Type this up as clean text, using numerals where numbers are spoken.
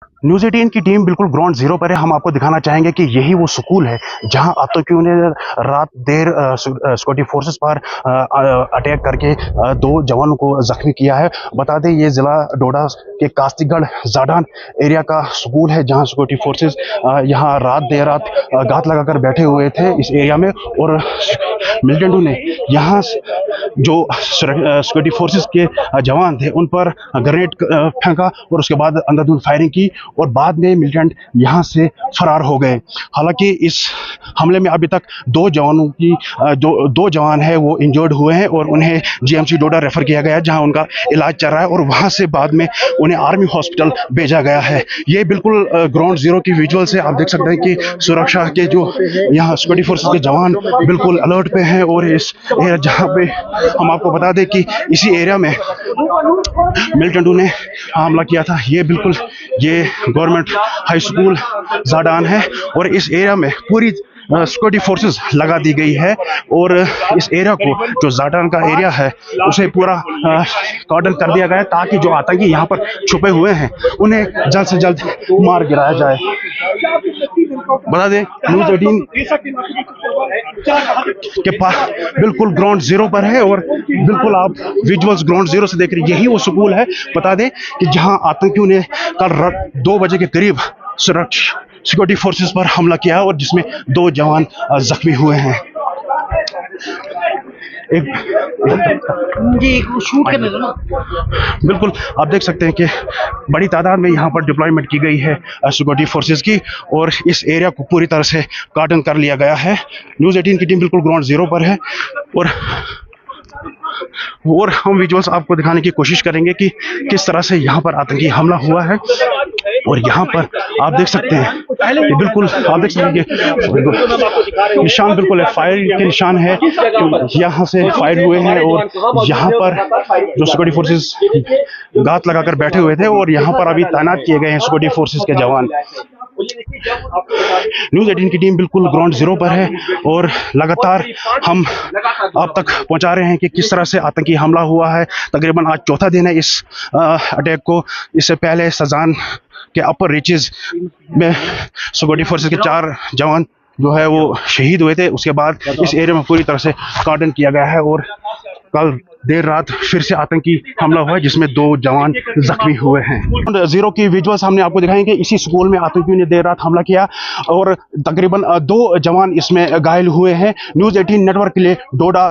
News 18 की team बिल्कुल ground zero पर है। हम आपको दिखाना चाहेंगे कि यही वो स्कूल है जहां आतंकियों ने रात देर सिक्योरिटी फोर्सेस पर अटैक करके दो जवानों को जख्मी किया है। बता दें ये ज़िला डोडा के कास्तीगढ़ जाडान एरिया का स्कूल है जहां सिक्योरिटी फोर्सेस यहां देर रात घात लगाकर बैठे हुए थे इस एरिया में, और मिलिटेंटों ने यहाँ जो सिक्योरिटी फोर्सेस के जवान थे उन पर ग्रेनेड फेंका और उसके बाद अंधाधुंध फायरिंग की और बाद में मिलिटेंट यहाँ से फरार हो गए। हालांकि इस हमले में अभी तक दो जवानों की दो जवान है वो इंजर्ड हुए हैं और उन्हें जीएमसी डोडा रेफर किया गया है जहां उनका इलाज चल रहा है और वहां से बाद में उन्हें आर्मी हॉस्पिटल भेजा गया है। ये बिल्कुल ग्राउंड जीरो की विजुअल्स है। आप देख सकते हैं कि सुरक्षा के जो यहाँ सिक्योरिटी फोर्सेस के जवान बिल्कुल अलर्ट पे हैं और इस एरिया जहाँ पे हम आपको बता दें कि इसी एरिया में मिलिटेंटों ने हमला किया था। ये बिल्कुल ये गवर्नमेंट हाई स्कूल जाडान है और इस एरिया में पूरी सिक्योरिटी फोर्सेस लगा दी गई है और इस एरिया को जो जाडान का एरिया है उसे पूरा कॉर्डन कर दिया गया है ताकि जो आतंकी यहाँ पर छुपे हुए हैं उन्हें जल्द से जल्द मार गिराया जाए। बता दें न्यूज़ 18 के पास बिल्कुल ग्राउंड जीरो पर है और बिल्कुल आप विजुअल्स ग्राउंड जीरो से देख रहे हैं। यही वो स्कूल है। बता दें कि जहां आतंकियों ने कल 2 बजे के करीब सिक्योरिटी फोर्सेस पर हमला किया और जिसमें 2 जवान जख्मी हुए हैं। शूट करने दो ना। बिल्कुल आप देख सकते हैं कि बड़ी तादाद में यहाँ पर डिप्लॉयमेंट की गई है सिक्योरिटी फोर्सेस की और इस एरिया को पूरी तरह से कार्डन कर लिया गया है। न्यूज़ 18 की टीम बिल्कुल ग्राउंड जीरो पर है और हम विजुअल्स आपको दिखाने की कोशिश करेंगे कि किस तरह से यहाँ पर आतंकी हमला हुआ है। और यहाँ पर आप देख सकते हैं कि बिल्कुल आप देख सकते हैं कि निशान बिल्कुल है, फायर के निशान है, यहाँ से फायर हुए हैं और यहाँ पर जो सिक्योरिटी फोर्सेस घात लगाकर बैठे हुए थे और यहाँ पर अभी तैनात किए गए हैं सिक्योरिटी फोर्सेस के जवान। न्यूज़ 18 की टीम बिल्कुल ग्राउंड जीरो पर है और लगातार हम आप तक पहुंचा रहे हैं कि किस तरह से आतंकी हमला हुआ है। तकरीबन आज चौथा दिन है इस अटैक को। इससे पहले सजान के अपर रीचेस में सिक्योरिटी फोर्सेस के 4 जवान जो है वो शहीद हुए थे। उसके बाद इस एरिया में पूरी तरह से कार्डन किया गया है और कल देर रात फिर से आतंकी हमला हुआ है जिसमें 2 जवान जख्मी हुए हैं। जीरो की विजुअल्स हमने आपको दिखाएंगे। इसी स्कूल में आतंकियों ने देर रात हमला किया और तकरीबन 2 जवान इसमें घायल हुए हैं। न्यूज़ 18 नेटवर्क के लिए डोडा